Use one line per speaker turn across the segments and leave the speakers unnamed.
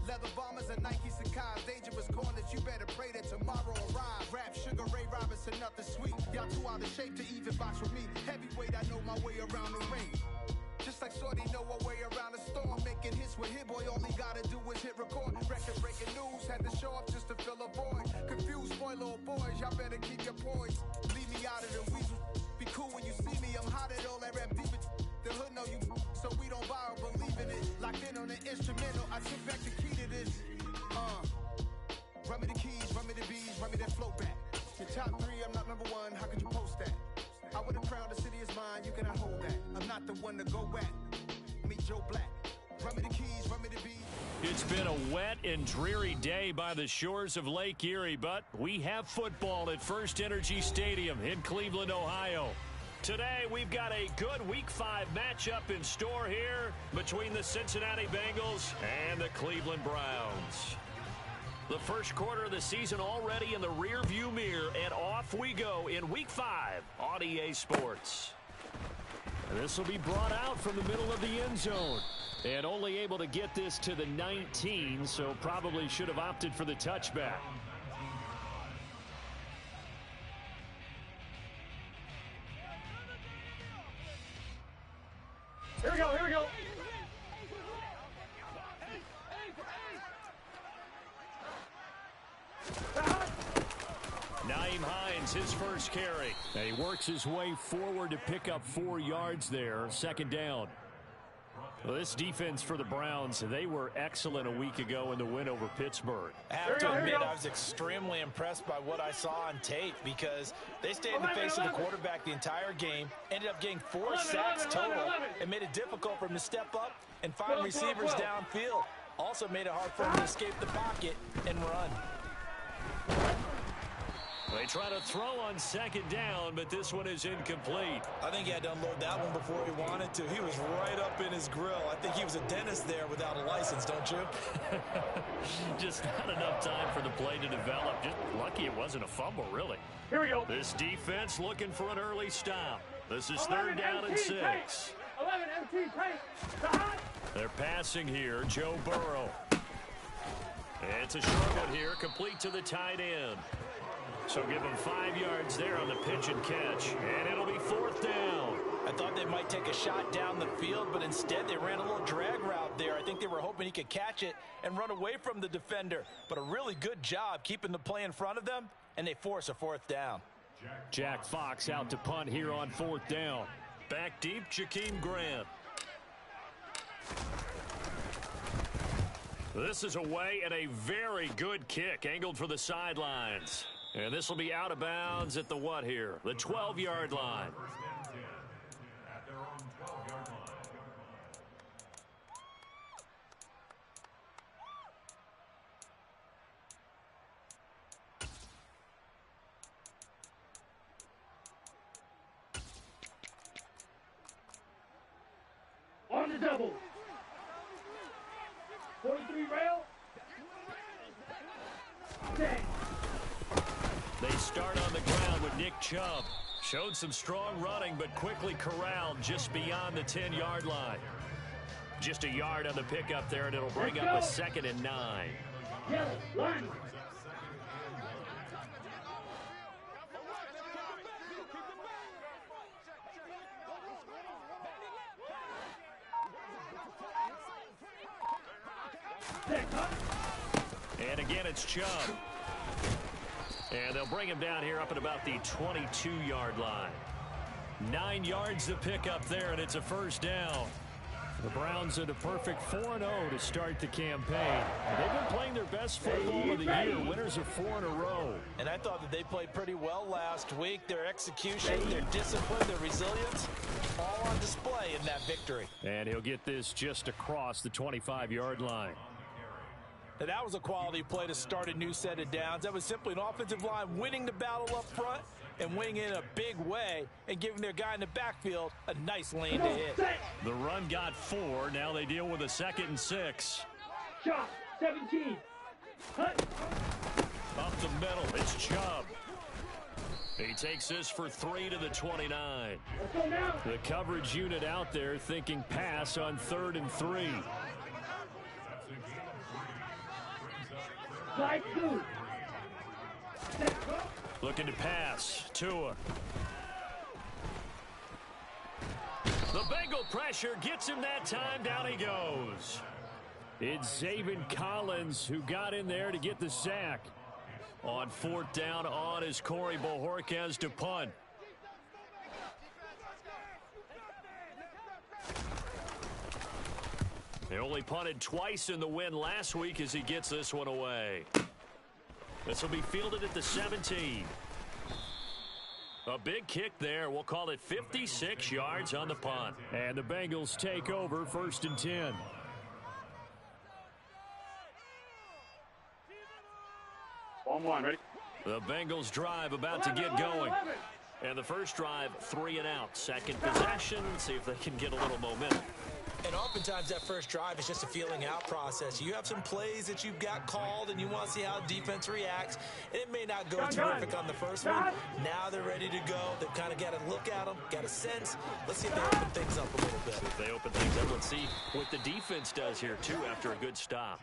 Leather bombers and Nike Sacai's. Dangerous corners, you better pray that tomorrow arrives. Rap, Sugar Ray Robinson, nothing sweet. Y'all too out of shape to even box with me. Heavyweight, I know my way around the ring. Just like Shorty know her way around the storm. Making hits with Hit Boy, all he gotta do is hit record. Record-breaking news, had to show up just to fill a void. Confused, spoiled little boys, y'all better keep your poise. Leave me out of the weasel. Be cool when you see me, I'm hot at all that rap deep. The hood know you, so we don't borrow, believe in it. Locked in on the instrumental, I took back the key to this. Run me the keys, run me the bees, run me that flow back. Your top 3, I'm not number 1, how could you post that? I would have crowned the city is mine, you cannot hold that. I'm not the one to go back. Meet Joe Black. Run me the keys, run me the bees.
It's been a wet and dreary day by the shores of Lake Erie, but we have football at First Energy Stadium in Cleveland, Ohio. Today, we've got a good Week 5 matchup in store here between the Cincinnati Bengals and the Cleveland Browns. The first quarter of the season already in the rearview mirror, and off we go in Week 5 on EA Sports. And this will be brought out from the middle of the end zone. And only able to get this to the 19, so probably should have opted for the touchback.
Here we go, here we go.
Naeem Hines, his first carry. And he works his way forward to pick up 4 yards there. Second down. Well, this defense for the Browns, they were excellent a week ago in the win over Pittsburgh.
I have to admit, I was extremely impressed by what I saw on tape because they stayed in the face of the quarterback the entire game, ended up getting 4 sacks total, and made it difficult for him to step up and find receivers downfield. Also made it hard for him to escape the pocket and run.
They try to throw on second down, but this one is incomplete.
I think he had to unload that one before he wanted to. He was right up in his grill. I think he was a dentist there without a license, don't you?
Just not enough time for the play to develop. Just lucky it wasn't a fumble, really.
Here we go.
This defense looking for an early stop. This is third down and 6.
11 MT, tight.
They're passing here, Joe Burrow. It's a short one here, complete to the tight end. So give them 5 yards there on the pitch and catch, and it'll be 4th down.
I thought they might take a shot down the field, but instead they ran a little drag route there. I think they were hoping he could catch it and run away from the defender. But a really good job keeping the play in front of them, and they force a 4th down.
Jack Fox out to punt here on 4th down. Back deep, Jakeem Grant. This is away and a very good kick, angled for the sidelines. And this will be out of bounds at the what here? The 12-yard line.
On the double. 43 rail. Dang.
They start on the ground with Nick Chubb. Showed some strong running, but quickly corralled just beyond the 10-yard line. Just a yard on the pickup there, and it'll bring up a 2nd and 9.
Yellow, line.
And again, it's Chubb. And they'll bring him down here up at about the 22-yard line. 9 yards to pick up there, and it's a 1st down. The Browns at a perfect 4-0 to start the campaign. They've been playing their best football of the year, winners of 4 in a row.
And I thought that they played pretty well last week. Their execution, their discipline, their resilience, all on display in that victory.
And he'll get this just across the 25-yard line.
Now, that was a quality play to start a new set of downs. That was simply an offensive line winning the battle up front and winning it in a big way and giving their guy in the backfield a nice lane to hit.
The run got 4. Now they deal with a 2nd and 6.
Shot, 17. Hut.
Up the middle, it's Chubb. He takes this for 3 to the 29. The coverage unit out there thinking pass on 3rd and 3.
Slide 2. Set.
Looking to pass. Tua. The Bengal pressure gets him that time. Down he goes. It's Zaven Collins who got in there to get the sack. On 4th down, on is Corey Bojorquez to punt. They only punted twice in the win last week as he gets this one away. This will be fielded at the 17. A big kick there. We'll call it 56 yards on the punt. And the Bengals take over 1st and 10.
On 1, ready?
The Bengals drive about to get going. And the first drive, 3 and out. Second possession, see if they can get a little momentum.
And oftentimes that first drive is just a feeling out process. You have some plays that you've got called and you want to see how defense reacts. And it may not go terrific on the first one. Now they're ready to go. They've kind of got to look at them, got a sense. Let's see if they open things up a little bit.
If they open things up, let's see what the defense does here, too, after a good stop.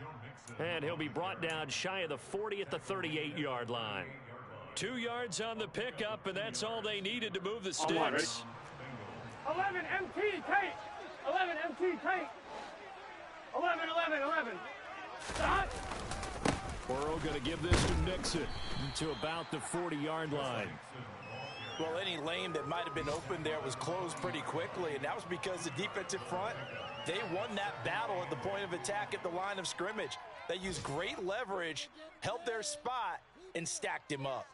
And he'll be brought down shy of the 40 at the 38-yard line. 2 yards on the pickup, and that's all they needed to move the sticks.
11 MT, take. 11 MT, take. 11. Stop.
Burrow going to give this to Nixon to about the 40-yard line.
Well, any lane that might have been open there was closed pretty quickly, and that was because the defensive front, they won that battle at the point of attack at the line of scrimmage. They used great leverage, held their spot, and stacked him up.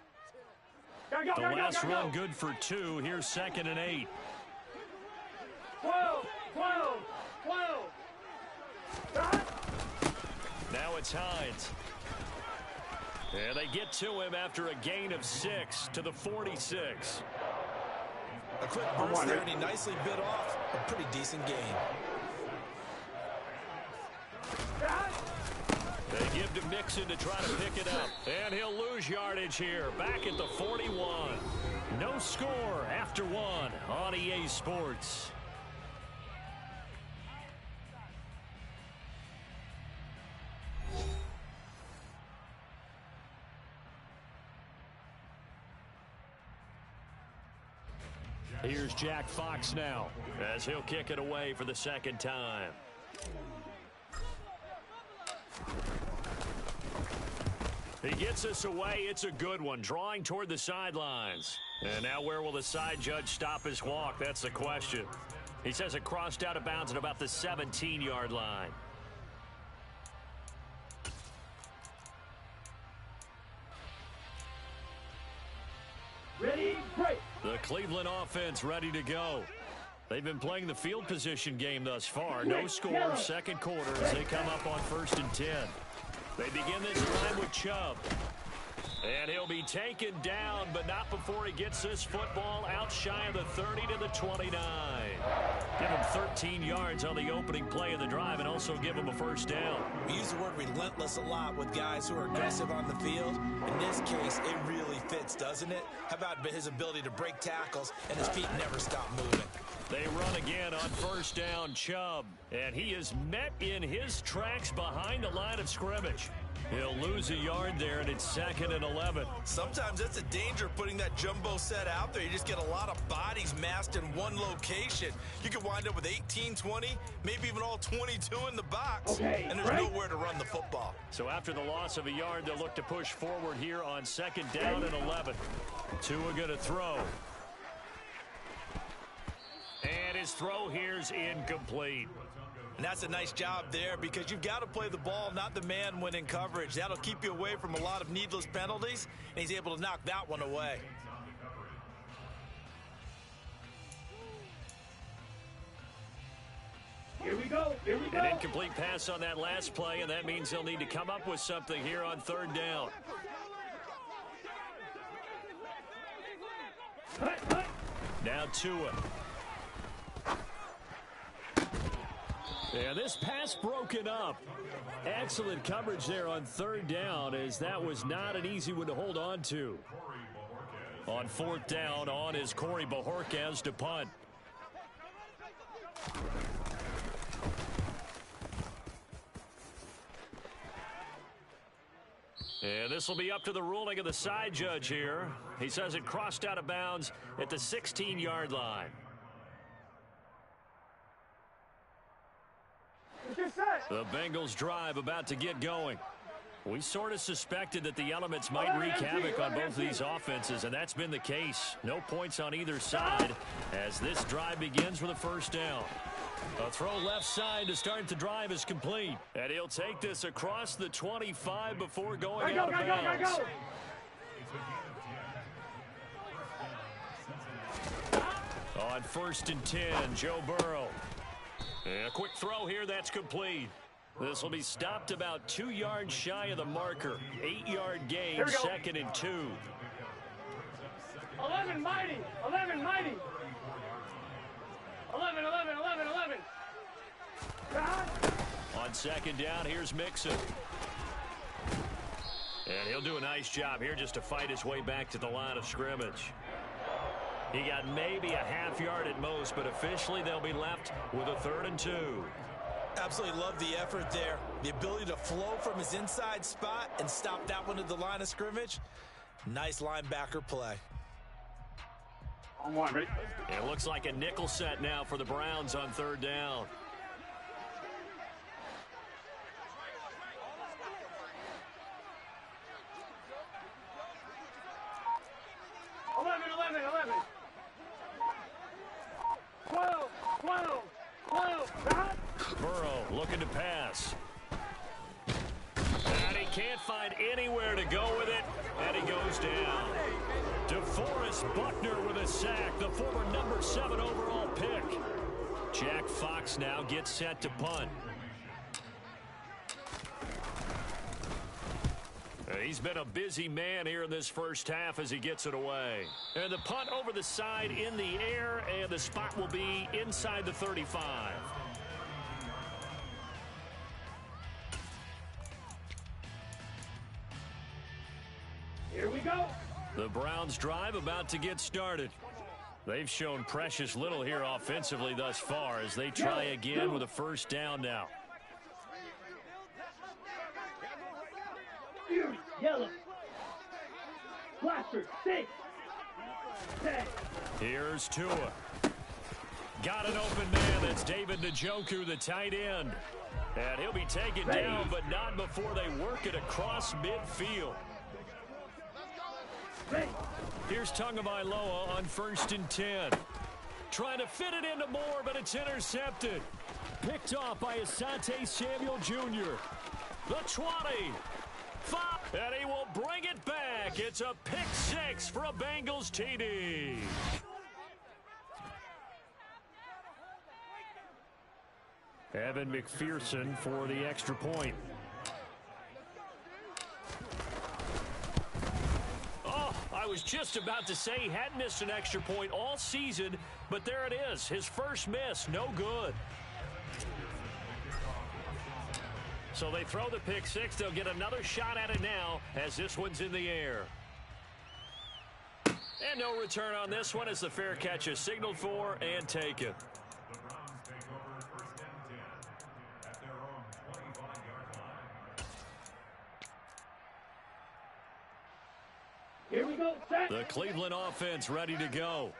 The last run good for 2. Here's 2nd and 8.
12.
Now it's Hines. And they get to him after a gain of 6 to the 46.
A quick burst there, and he nicely bit off a pretty decent gain.
They give to Mixon to try to pick it up. And he'll lose yardage here. Back at the 41. No score after 1 on EA Sports. Here's Jack Fox now as he'll kick it away for the 2nd time. He gets us away. It's a good one. Drawing toward the sidelines. And now where will the side judge stop his walk? That's the question. He says it crossed out of bounds at about the 17-yard line.
Ready, break.
The Cleveland offense ready to go. They've been playing the field position game thus far. No score, 2nd quarter as they come up on 1st and 10. They begin this drive with Chubb. And he'll be taken down, but not before he gets this football out shy of the 30 to the 29. Give him 13 yards on the opening play of the drive and also give him a 1st down.
We use the word relentless a lot with guys who are aggressive on the field. In this case, it really fits, doesn't it? How about his ability to break tackles and his feet never stop moving?
They run again on 1st down, Chubb. And he is met in his tracks behind the line of scrimmage. He'll lose a yard there, and it's 2nd and 11.
Sometimes that's a danger putting that jumbo set out there. You just get a lot of bodies massed in one location. You could wind up with 18, 20, maybe even all 22 in the box, and there's nowhere to run the football.
So after the loss of a yard, they'll look to push forward here on 2nd down and 11. Tua going to throw. And his throw here's incomplete.
And that's a nice job there because you've got to play the ball, not the man when in coverage. That'll keep you away from a lot of needless penalties, and he's able to knock that one away.
Here we go.
An incomplete pass on that last play, and that means he'll need to come up with something here on 3rd down. Now Tua. And this pass broken up. Excellent coverage there on 3rd down, as that was not an easy one to hold on to. On 4th down, on is Corey Bojorquez to punt. And this will be up to the ruling of the side judge here. He says it crossed out of bounds at the 16-yard line. The Bengals drive about to get going. We sort of suspected that the elements might wreak havoc on both of these offenses, and that's been the case. No points on either side as this drive begins with a first down. A throw left side to start the drive is complete. And he'll take this across the 25 before going out of bounds. On 1st and 10, Joe Burrow. And a quick throw here, that's complete. This will be stopped about 2 yards shy of the marker. 8-yard gain, 2nd and 2.
11 mighty, 11 mighty. 11.
On 2nd down, here's Mixon. And he'll do a nice job here just to fight his way back to the line of scrimmage. He got maybe a half yard at most, but officially they'll be left with a 3rd and 2.
Absolutely love the effort there. The ability to flow from his inside spot and stop that one at the line of scrimmage. Nice linebacker play.
On one, ready?
It looks like a nickel set now for the Browns on 3rd down. Burrow looking to pass. And he can't find anywhere to go with it, and he goes down. DeForest Buckner with a sack, the former number 7 overall pick. Jack Fox now gets set to punt. He's been a busy man here in this first half as he gets it away. And the punt over the side in the air, and the spot will be inside the 35.
Here we go.
The Browns drive about to get started. They've shown precious little here offensively thus far as they try again with a first down now.
Yellow. Blaster, 6. 10.
Here's Tua. Got an open man. That's David Njoku, the tight end. And he'll be taken down, but not before they work it across midfield. Here's Tagovailoa on 1st and 10. Trying to fit it into Moore, but it's intercepted. Picked off by Asante Samuel Jr. The 20. 5. And he will bring it back. It's a pick 6 for a Bengals TD. Evan McPherson for the extra point. I was just about to say he hadn't missed an extra point all season, but there it is. His first miss, no good. So they throw the pick 6. They'll get another shot at it now as this one's in the air. And no return on this one as the fair catch is signaled for and taken.
Here we go. Set.
The Cleveland offense ready to go.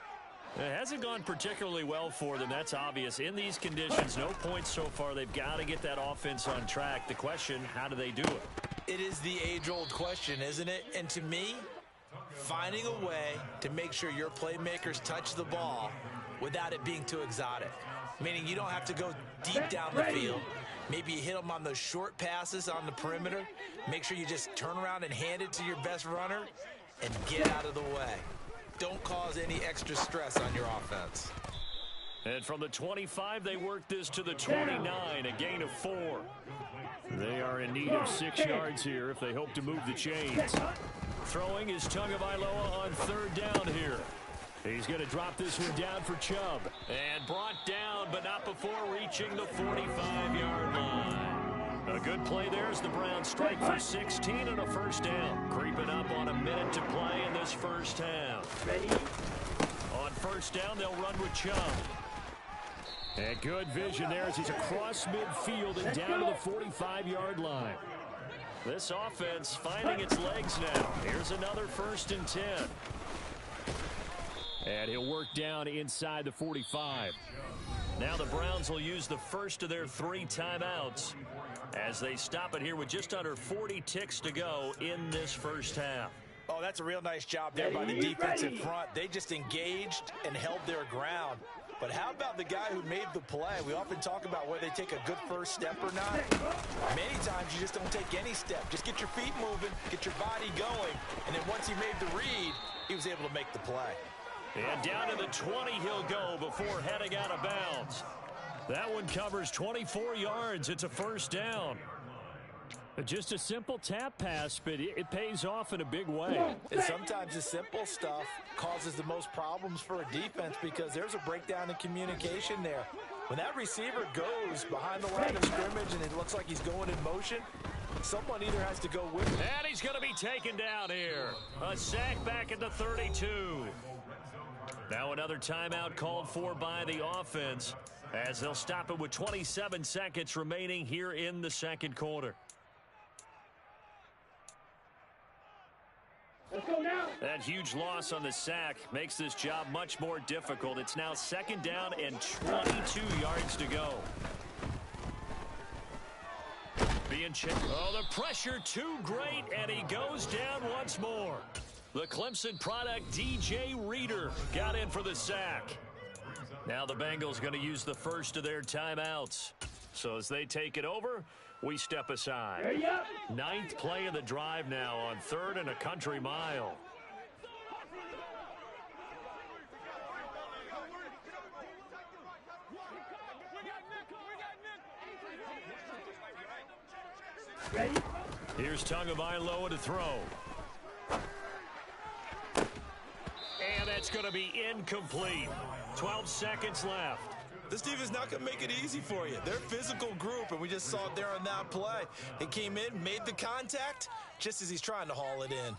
It hasn't gone particularly well for them. That's obvious. In these conditions, no points so far. They've got to get that offense on track. The question, how do they do it?
It is the age-old question, isn't it? And to me, finding a way to make sure your playmakers touch the ball without it being too exotic. Meaning you don't have to go deep down the field. Maybe you hit them on those short passes on the perimeter. Make sure you just turn around and hand it to your best runner and get out of the way. Don't cause any extra stress on your offense.
And from the 25, they work this to the 29, a gain of 4. They are in need of 6 yards here if they hope to move the chains. Throwing is Tagovailoa on 3rd down here. He's going to drop this one down for Chubb. And brought down, but not before reaching the 45-yard line. A good play there as the Browns strike for 16 and a first down. Creeping up on a minute to play in this first half. On 1st down, they'll run with Chubb. And good vision there as he's across midfield and down to the 45-yard line. This offense finding its legs now. Here's another 1st and 10. And he'll work down inside the 45. Now the Browns will use the first of their 3 timeouts as they stop it here with just under 40 ticks to go in this first half.
Oh, that's a real nice job there by the defensive front. They just engaged and held their ground. But how about the guy who made the play? We often talk about whether they take a good first step or not. Many times you just don't take any step. Just get your feet moving, get your body going, and then once he made the read, he was able to make the play.
And down to the 20 he'll go before heading out of bounds. That one covers 24 yards. It's a 1st down. Just a simple tap pass, but it pays off in a big way.
And sometimes the simple stuff causes the most problems for a defense because there's a breakdown in communication there. When that receiver goes behind the line of scrimmage and it looks like he's going in motion, someone either has to go with him.
And he's going to be taken down here. A sack back at the 32. Now another timeout called for by the offense as they'll stop it with 27 seconds remaining here in the second quarter.
Let's go now.
That huge loss on the sack makes this job much more difficult. It's now 2nd down and 22 yards to go. Being checked. Oh, the pressure too great, and he goes down once more. The Clemson product, DJ Reader, got in for the sack. Now the Bengals going to use the first of their timeouts. So as they take it over, we step aside. 9th play of the drive now on 3rd and a country mile. Here's Tagovailoa to throw. And that's going to be incomplete. 12 seconds left.
This defense is not going to make it easy for you. They're a physical group, and we just saw it there on that play. He came in, made the contact, just as he's trying to haul it in.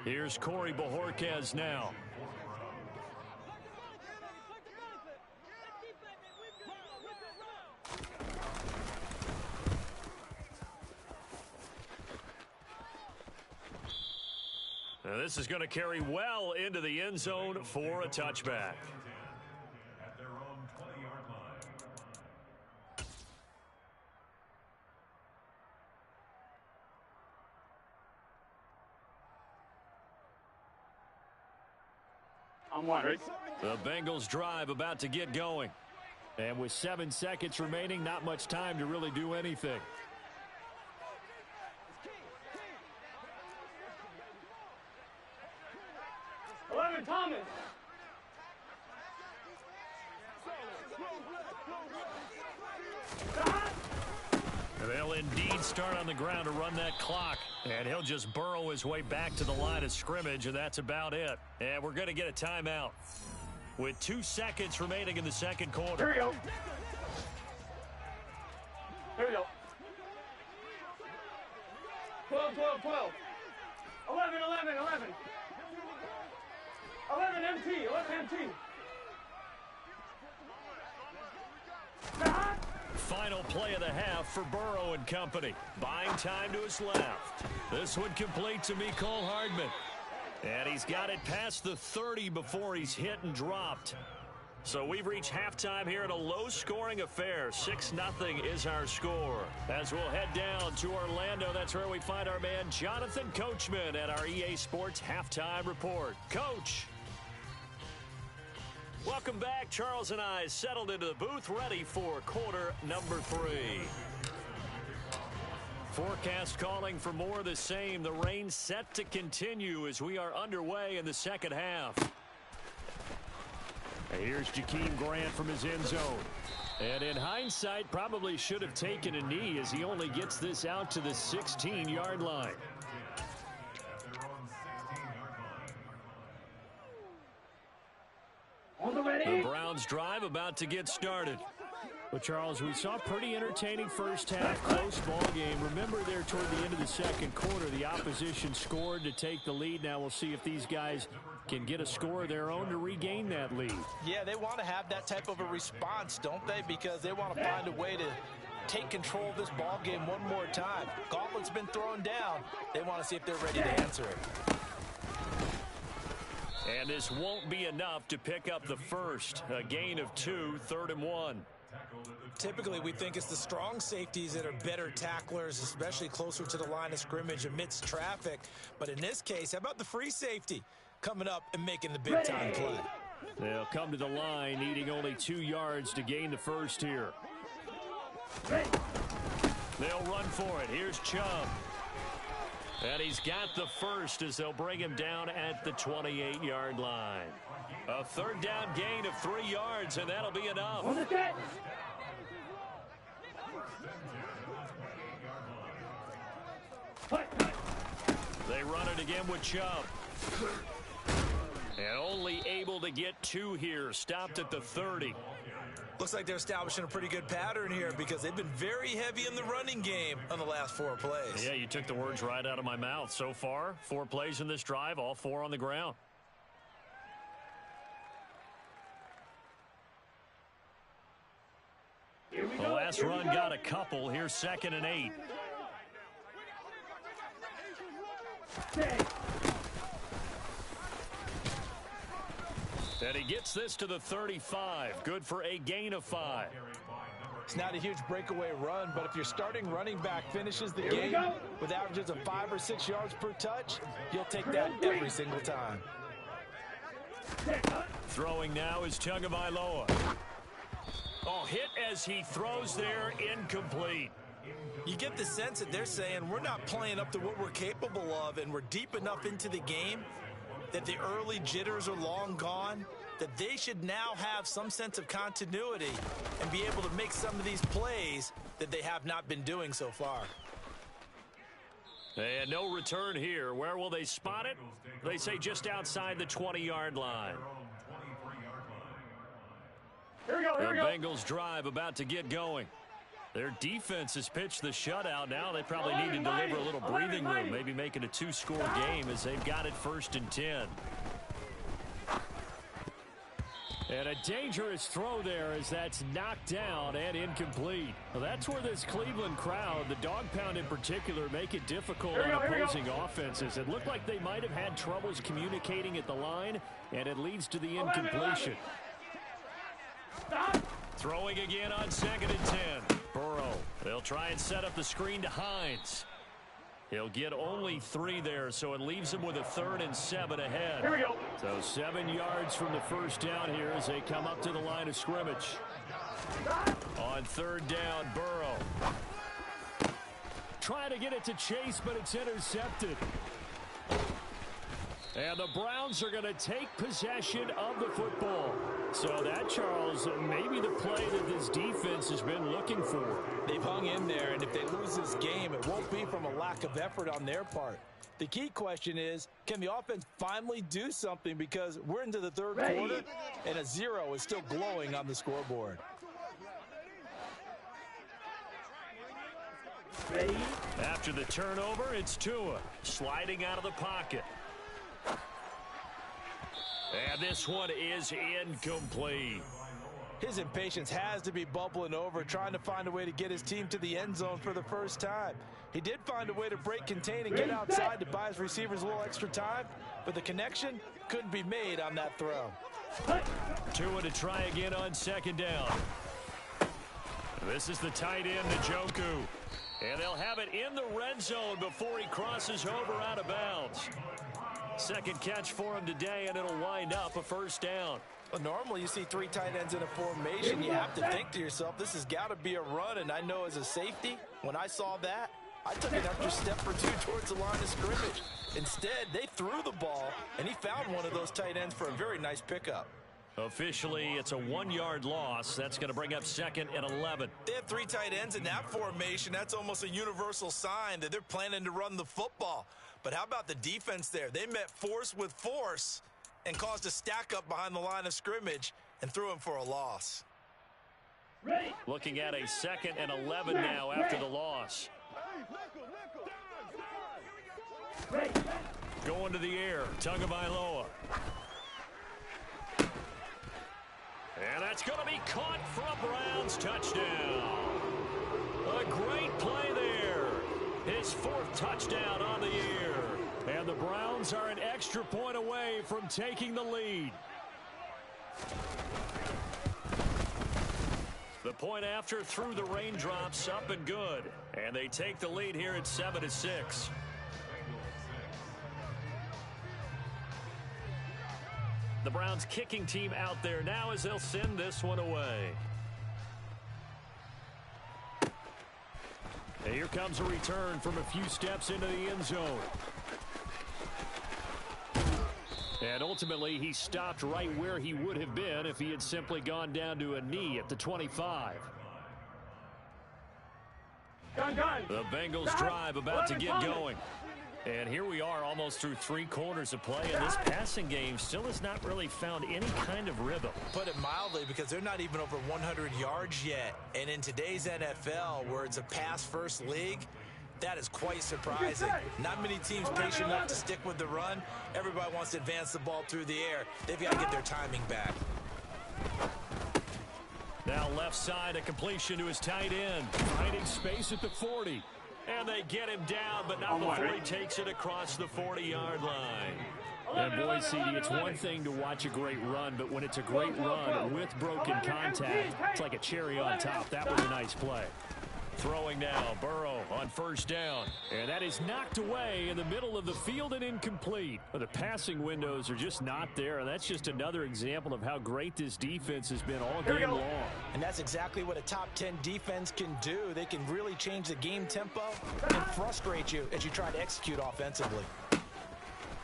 Here's Corey Bojorquez now. Now this is going to carry well into the end zone for a touchback.
At their own 20-yard line.
I'm wondering.
The Bengals drive about to get going. And with 7 seconds remaining, not much time to really do anything.
Thomas.
They'll indeed start on the ground to run that clock. And he'll just burrow his way back to the line of scrimmage, and that's about it. And we're going to get a timeout with 2 seconds remaining in the second quarter.
Here we go. Here we go. 12, 12, 12. 11, 11, 11. 11 MT, 11 MT.
Final play of the half for Burrow and company. Buying time to his left. This one complete to Mecole Hardman. And he's got it past the 30 before he's hit and dropped. So we've reached halftime here in a low-scoring affair. 6-0 is our score. As we'll head down to Orlando, that's where we find our man Jonathan Coachman at our EA Sports Halftime Report. Coach. Welcome back. Charles and I settled into the booth, ready for quarter number 3. Forecast calling for more of the same. The rain set to continue as we are underway in the second half. Here's Jakeem Grant from his end zone. And in hindsight, probably should have taken a knee as he only gets this out to the 16-yard line. The Browns drive about to get started. Well, Charles, we saw a pretty entertaining first half, close ball game. Remember there toward the end of the second quarter, the opposition scored to take the lead. Now we'll see if these guys can get a score of their own to regain that lead.
Yeah, they want to have that type of a response, don't they? Because they want to find a way to take control of this ball game one more time. Gauntlet's been thrown down. They want to see if they're ready to answer it.
And this won't be enough to pick up the first. A gain of 2, 3rd and 1.
Typically, we think it's the strong safeties that are better tacklers, especially closer to the line of scrimmage amidst traffic. But in this case, how about the free safety coming up and making the big-time play?
They'll come to the line, needing only 2 yards to gain the first here. They'll run for it. Here's Chubb. And he's got the first as they'll bring him down at the 28-yard line. A 3rd down gain of 3 yards, and that'll be enough. They run it again with Chubb. And only able to get 2 here. Stopped at the 30.
Looks like they're establishing a pretty good pattern here because they've been very heavy in the running game on the last 4 plays.
Yeah, you took the words right out of my mouth. So far, 4 plays in this drive, all 4 on the ground. The last run got a couple. Here's 2nd and 8. And he gets this to the 35. Good for a gain of 5.
It's not a huge breakaway run, but if your starting running back finishes the game with averages of 5 or 6 yards per touch, you'll take that every single time.
Throwing now is Tagovailoa. Oh, hit as he throws there, incomplete.
You get the sense that they're saying we're not playing up to what we're capable of, and we're deep enough into the game that the early jitters are long gone, that they should now have some sense of continuity and be able to make some of these plays that they have not been doing so far.
And no return here. Where will they spot it? They say just outside the 20-yard line.
Here we go, here we
The
go.
Bengals drive about to get going. Their defense has pitched the shutout. Now they probably need to deliver a little breathing room, maybe make it a 2-score game as they've got it 1st and 10. And a dangerous throw there as that's knocked down and incomplete. Well, that's where this Cleveland crowd, the dog pound in particular, make it difficult on opposing offenses. It looked like they might have had troubles communicating at the line, and it leads to the incompletion.
Stop.
Throwing again on 2nd and 10. Burrow. They'll try and set up the screen to Hines. He'll get only 3 there, so it leaves him with a 3rd and 7 ahead.
Here we go.
So 7 yards from the first down here as they come up to the line of scrimmage. On 3rd down, Burrow. Trying to get it to Chase, but it's intercepted. And the Browns are going to take possession of the football. So that, Charles, may be the play that this defense has been looking for.
They've hung in there, and if they lose this game, it won't be from a lack of effort on their part. The key question is, can the offense finally do something? Because we're into the 3rd quarter, and a 0 is still glowing on the scoreboard.
Ready.
After the turnover, it's Tua sliding out of the pocket. And this one is incomplete.
His impatience has to be bubbling over, trying to find a way to get his team to the end zone for the first time. He did find a way to break contain and get outside to buy his receivers a little extra time, but the connection couldn't be made on that throw.
Tua to try again on 2nd down. This is the tight end, Njoku. And they'll have it in the red zone before he crosses over out of bounds. 2nd catch for him today, and it'll wind up a 1st down.
Well, normally you see 3 tight ends in a formation. You have to think to yourself, this has got to be a run. And I know as a safety, when I saw that, I took an extra step or 2 towards the line of scrimmage. Instead, they threw the ball, and he found one of those tight ends for a very nice pickup.
Officially, it's a 1-yard loss. That's going to bring up 2nd and 11.
They have 3 tight ends in that formation. That's almost a universal sign that they're planning to run the football. But how about the defense there? They met force with force and caused a stack up behind the line of scrimmage and threw him for a loss.
Looking at a 2nd and 11 now after the loss. Going to the air, Tagovailoa. And that's going to be caught for a Browns touchdown. A great play there. His 4th touchdown on the year. And the Browns are an extra point away from taking the lead. The point after through the raindrops, up and good. And they take the lead here at 7-6. The Browns kicking team out there now as they'll send this one away. And here comes a return from a few steps into the end zone. And ultimately, he stopped right where he would have been if he had simply gone down to a knee at the 25. The Bengals drive about to get going. And here we are almost through 3 quarters of play, and this passing game still has not really found any kind of rhythm.
Put it mildly, because they're not even over 100 yards yet. And in today's NFL, where it's a pass-first league, that is quite surprising. Not many teams patient enough to stick with the run. Everybody wants to advance the ball through the air. They've got to get their timing back.
Now left side, a completion to his tight end. Finding space at the 40. And they get him down, but not before he takes it across the 40-yard line. And boy, CD, it's one thing to watch a great run, but when it's a great run with broken contact, it's like a cherry on top. That was a nice play. Throwing now, Burrow on 1st down. And that is knocked away in the middle of the field and incomplete. But the passing windows are just not there, and that's just another example of how great this defense has been all game long.
And that's exactly what a top 10 defense can do. They can really change the game tempo and frustrate you as you try to execute offensively.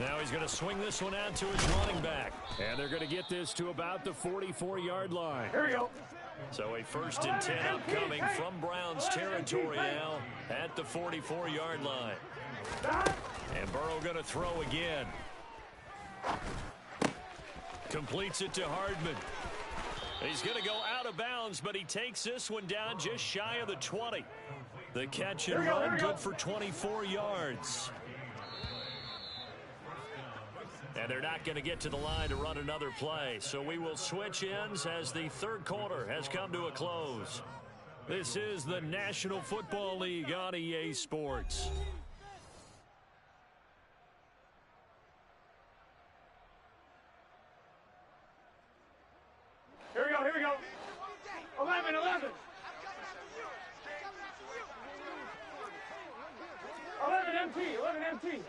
Now he's going to swing this one out to his running back. And they're going to get this to about the 44-yard line.
Here we go.
So a 1st and 10 upcoming from Browns territory now at the 44-yard line. And Burrow going to throw again. Completes it to Hardman. He's going to go out of bounds, but he takes this one down just shy of the 20. The catch and run good for 24 yards. And they're not going to get to the line to run another play. So we will switch ends as the 3rd quarter has come to a close. This is the National Football League on EA Sports.
Here we go, here we go. 11, 11. 11 MT, 11 MT.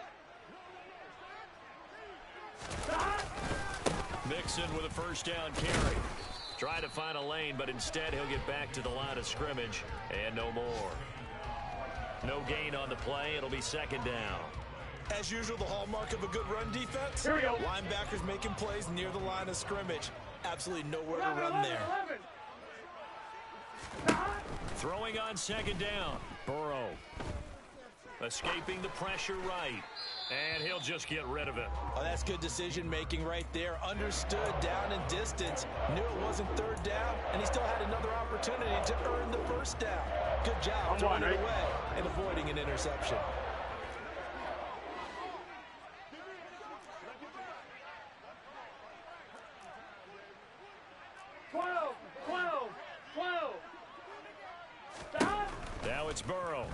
Mixon with a 1st down carry. Try to find a lane, but instead he'll get back to the line of scrimmage and no more. No gain on the play. It'll be 2nd down.
As usual, the hallmark of a good run defense.
Here we go.
Linebackers making plays near the line of scrimmage. Absolutely nowhere to run there.
11.
Throwing on 2nd down. Burrow. Escaping the pressure right. And he'll just get rid of it.
Oh, that's good decision-making right there. Understood down and distance. Knew it wasn't 3rd down, and he still had another opportunity to earn the 1st down. Good job throwing it away and avoiding an interception.
Now it's Burrow.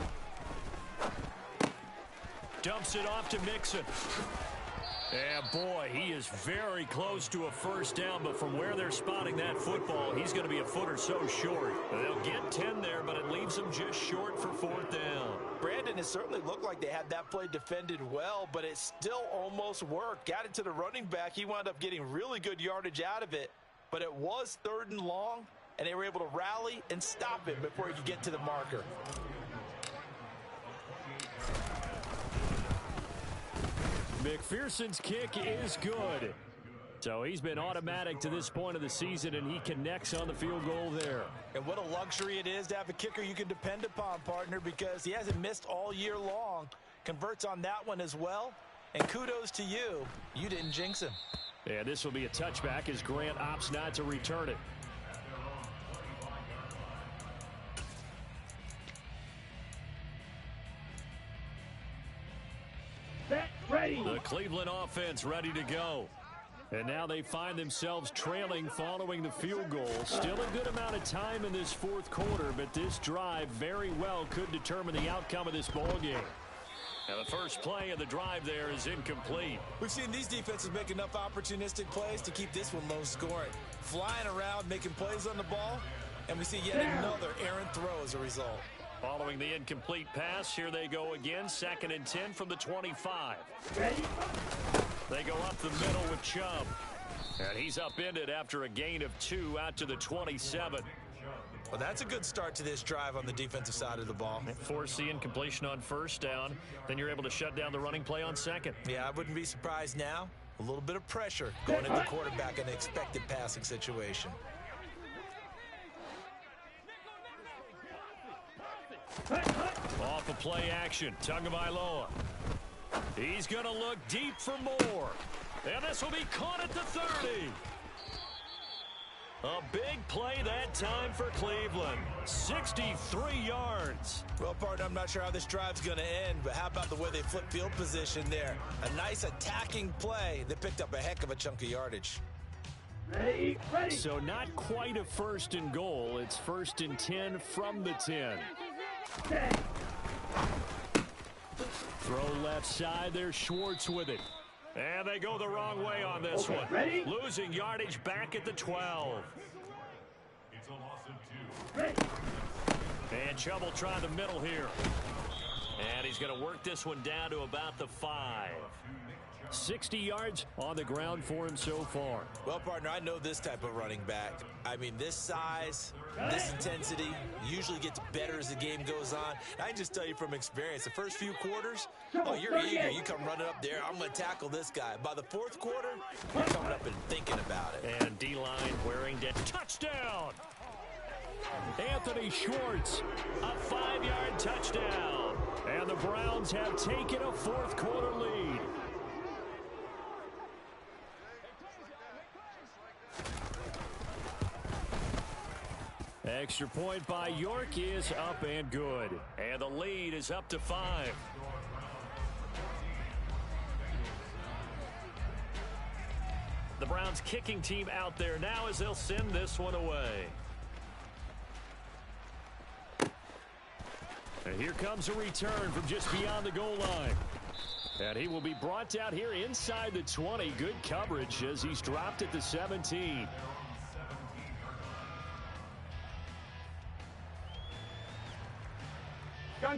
Dumps it off to Mixon. And boy, he is very close to a 1st down, but from where they're spotting that football, he's going to be a foot or so short. They'll get 10 there, but it leaves them just short for 4th down.
Brandon, it certainly looked like they had that play defended well, but it still almost worked. Got it to the running back. He wound up getting really good yardage out of it, but it was 3rd and long, and they were able to rally and stop him before he could get to the marker.
McPherson's kick is good. So he's been automatic to this point of the season, and he connects on the field goal there.
And what a luxury it is to have a kicker you can depend upon, partner, because he hasn't missed all year long. Converts on that one as well. And kudos to you. You didn't jinx him.
Yeah, this will be a touchback as Grant opts not to return it.
Ready.
The Cleveland offense ready to go. And now they find themselves trailing following the field goal. Still a good amount of time in this fourth quarter, but this drive very well could determine the outcome of this ball game. Now the first play of the drive there is incomplete.
We've seen these defenses make enough opportunistic plays to keep this one low scoring. Flying around, making plays on the ball, and we see yet another errant throw as a result.
Following the incomplete pass, here they go again. 2nd and 10 from the 25.
Ready.
They go up the middle with Chubb. And he's upended after a gain of 2 out to the 27.
Well, that's a good start to this drive on the defensive side of the ball.
Force the incompletion on first down. Then you're able to shut down the running play on second.
Yeah, I wouldn't be surprised now. A little bit of pressure going into the quarterback in an expected passing situation.
Off of play action, Tagovailoa. He's going to look deep for more. And this will be caught at the 30. A big play that time for Cleveland. 63 yards.
Well, partner, I'm not sure how this drive's going to end, but how about the way they flip field position there? A nice attacking play that picked up a heck of a chunk of yardage.
Ready. Ready.
So not quite a 1st and goal. It's 1st and 10 from the 10. Throw left side. There's Schwartz with it. And they go the wrong way on this one.
Ready?
Losing yardage back at the 12.
It's a loss of 2.
Ready.
And Chubb will try the middle here. And he's going to work this one down to about the 5. 60 yards on the ground for him so far.
Well, partner, I know this type of running back. I mean, this size, this intensity usually gets better as the game goes on. I can just tell you from experience, the first few quarters, oh, you're eager. You come running up there. I'm going to tackle this guy. By the 4th quarter, you're coming up and thinking about it.
And D-line wearing down. Touchdown! Anthony Schwartz, a 5-yard touchdown. And the Browns have taken a 4th quarter lead. Extra point by York is up and good. And the lead is up to 5. The Browns kicking team out there now as they'll send this one away. And here comes a return from just beyond the goal line. And he will be brought down here inside the 20. Good coverage as he's dropped at the 17.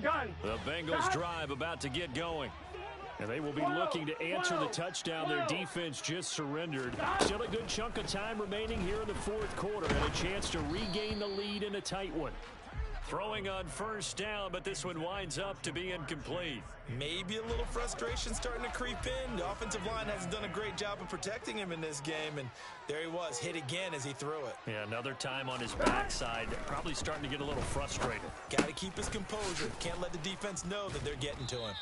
Gun.
The Bengals drive about to get going. And they will be looking to answer the touchdown their defense just surrendered. Still a good chunk of time remaining here in the 4th quarter and a chance to regain the lead in a tight one. Throwing on first down, but this one winds up to be incomplete.
Maybe a little frustration starting to creep in. The offensive line hasn't done a great job of protecting him in this game, and there he was, hit again as he threw it.
Yeah, another time on his backside, probably starting to get a little frustrated.
Got to keep his composure. Can't let the defense know that they're getting to him.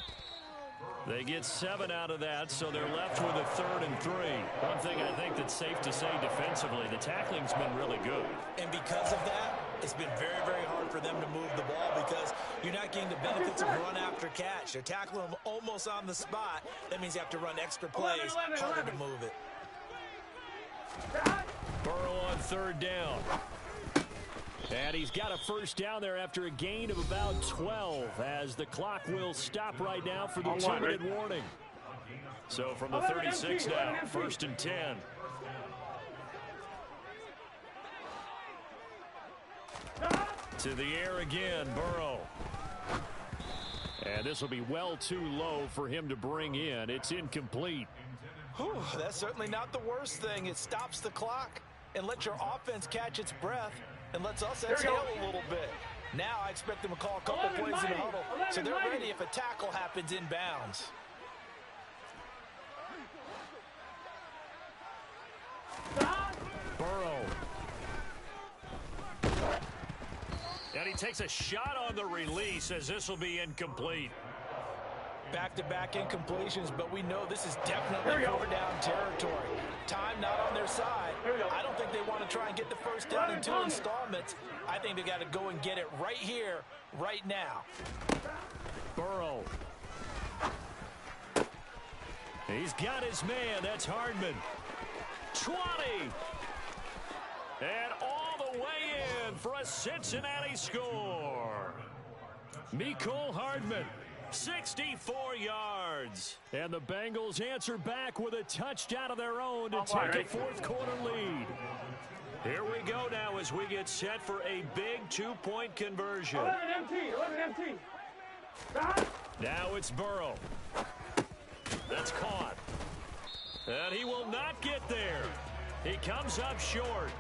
They get 7 out of that, so they're left with a 3rd and 3. One thing I think that's safe to say defensively, the tackling's been really good.
And because of that, it's been very, very hard for them to move the ball because you're not getting the benefits of run after catch. They're tackling them almost on the spot. That means you have to run extra plays, harder to move it.
Burrow on 3rd down. And he's got a first down there after a gain of about 12 as the clock will stop right now for the 2-minute warning. So from the 36 now, 1st and 10. To the air again, Burrow. And this will be well too low for him to bring in. It's incomplete.
Whew, that's certainly not the worst thing. It stops the clock and lets your offense catch its breath and lets us exhale a little bit. Now I expect them to call a couple plays in the huddle, so they're ready if a tackle happens inbounds.
Burrow. And he takes a shot on the release as this will be incomplete.
Back-to-back incompletions, but we know this is definitely 4-down territory. Time not on their side. I don't think they want to try and get the first down in 2 installments. I think they got to go and get it right here, right now.
Burrow. He's got his man. That's Hardman. 20. And all the way in for a Cincinnati score. Mecole Hardman, 64 yards. And the Bengals answer back with a touchdown of their own to take a fourth-quarter lead. Here we go now as we get set for a big two-point conversion.
11 MT.
Now it's Burrow. That's caught. And he will not get there. He comes up short.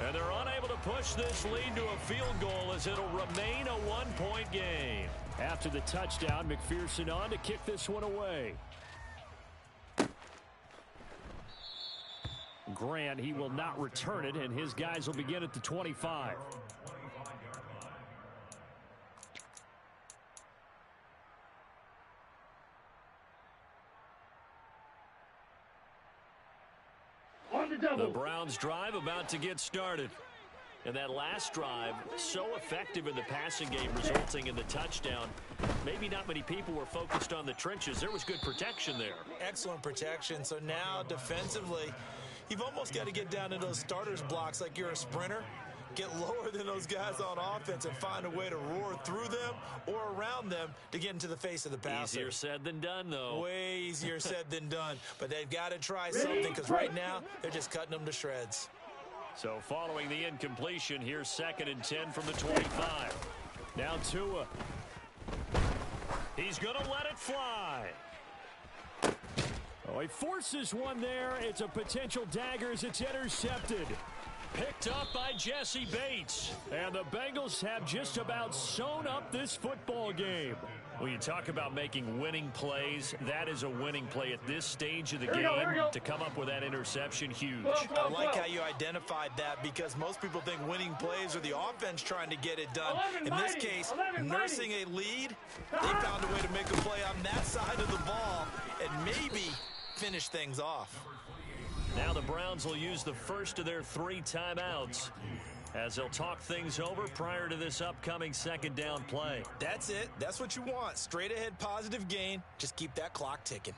And they're unable to push this lead to a field goal as it'll remain a one-point game. After the touchdown, McPherson on to kick this one away. Grant, he will not return it, and his guys will begin at the 25. The Browns drive about to get started. And that last drive, so effective in the passing game, resulting in the touchdown. Maybe not many people were focused on the trenches. There was good protection there.
Excellent protection. So now defensively, you've almost got to get down to those starters blocks like you're a sprinter. Get lower than those guys on offense and find a way to roar through them or around them to get into the face of the passer.
Easier said than done, though.
Way easier said than done. But they've got to try something because right now they're just cutting them to shreds.
So following the incompletion, here's 2nd and 10 from the 25. Now Tua. He's going to let it fly. Oh, he forces one there. It's a potential dagger as it's intercepted. Picked up by Jesse Bates. And the Bengals have just about sewn up this football game. When you talk about making winning plays, that is a winning play at this stage of the game. To come up with that interception, huge.
I like how you identified that because most people think winning plays are the offense trying to get it done. In this case, nursing a lead, they found a way to make a play on that side of the ball and maybe finish things off.
Now the Browns will use the first of their 3 timeouts as they'll talk things over prior to this upcoming second down play.
That's it. That's what you want. Straight ahead positive gain. Just keep that clock ticking.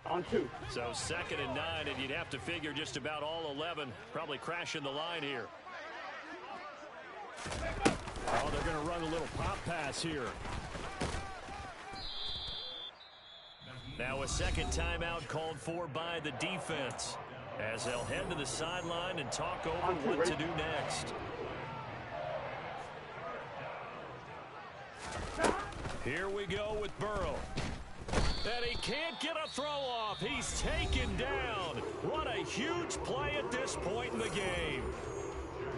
On 2.
So 2nd and 9, and you'd have to figure just about all 11 probably crashing the line here. Oh, they're going to run a little pop pass here. Now a second timeout called for by the defense as they'll head to the sideline and talk over what to do next. Here we go with Burrow. And he can't get a throw off. He's taken down. What a huge play at this point in the game.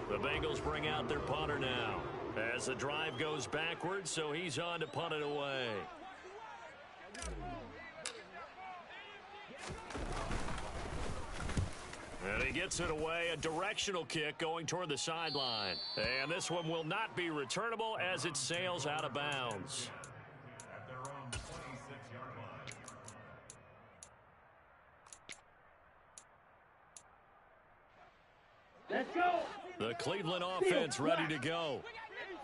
The Bengals bring out their punter now as the drive goes backwards, so he's on to punt it away. And he gets it away, a directional kick going toward the sideline. And this one will not be returnable as it sails out of bounds.
At their own 26-yard line.
Let's go.
The Cleveland offense ready to go.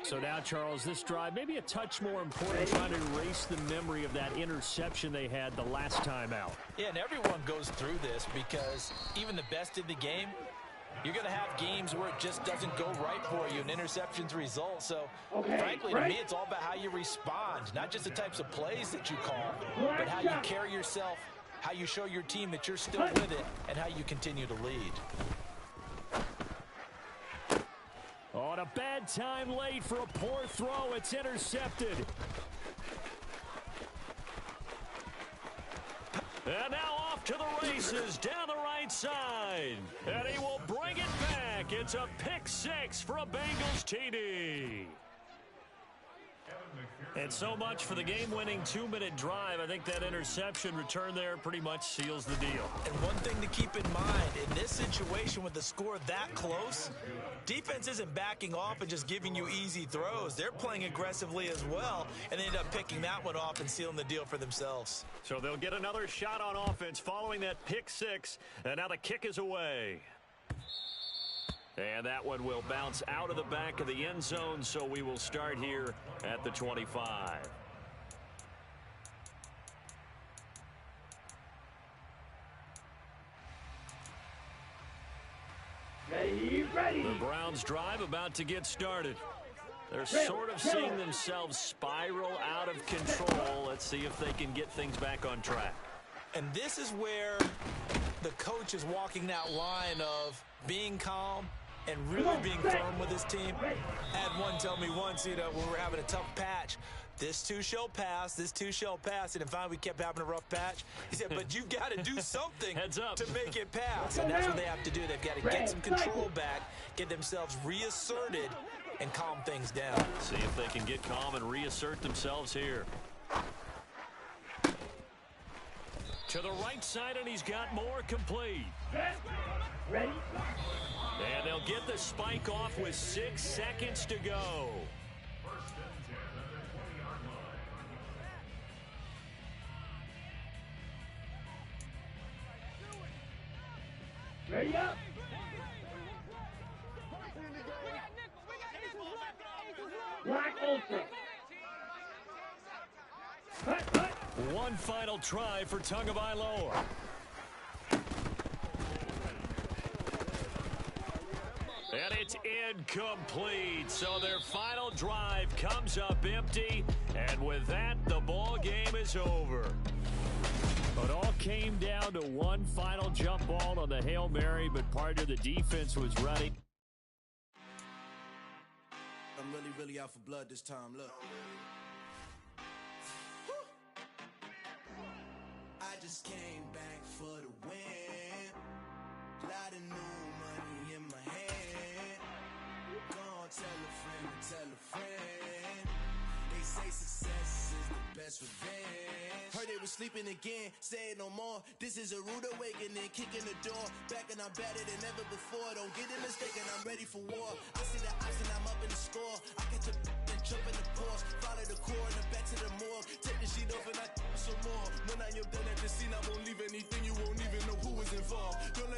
So now, Charles, this drive maybe a touch more important, trying to erase the memory of that interception they had the last time out.
Yeah, and everyone goes through this because even the best in the game, you're going to have games where it just doesn't go right for you, and interceptions result. So, frankly, to me, it's all about how you respond, not just the types of plays that you call, but how you carry yourself, how you show your team that you're still with it, and how you continue to lead.
On a bad time late for a poor throw. It's intercepted. And now off to the races down the right side. And he will bring it back. It's a pick 6 for a Bengals TD. And so much for the game-winning 2-minute drive. I think that interception return there pretty much seals the deal.
And one thing to keep in mind, in this situation with the score that close, defense isn't backing off and just giving you easy throws. They're playing aggressively as well, and they end up picking that one off and sealing the deal for themselves.
So they'll get another shot on offense following that pick 6, and now the kick is away. And that one will bounce out of the back of the end zone, so we will start here at the 25. The Browns' drive about to get started. They're sort of seeing themselves spiral out of control. Let's see if they can get things back on track.
And this is where the coach is walking that line of being calm and really being firm with his team. I had one tell me once, when we're having a tough patch, this too shall pass, this too shall pass. And finally we kept having a rough patch. He said, but you've got to do something
Heads up.
to make it pass. And that's what they have to do. They've got to get some control back, get themselves reasserted, and calm things down.
See if they can get calm and reassert themselves here. To the right side, and he's got more complete.
Ready?
And they'll get the spike off with 6 seconds to go.
First and 10 at their 20-yard line.
Ready up. Black Ultra. Cut.
One final try for Tagovailoa. And it's incomplete. So their final drive comes up empty. And with that, the ball game is over. It all came down to one final jump ball on the Hail Mary, but part of the defense was running.
I'm really out for blood this time. Look. I just came back for the win. Lot of new money in my hand. Gonna tell a friend. They say success is the best revenge. Heard they was sleeping again, say it no more. This is a rude awakening, kicking the door. Back and I'm better than ever before. Don't get it mistaken, I'm ready for war. I see the option, I'm up in the score. I catch a and jump in the Porsche. Follow the core and the back to the morgue. Take the sheet off and I some more. When I am done at the scene, I won't leave anything. You won't even know who was involved. Don't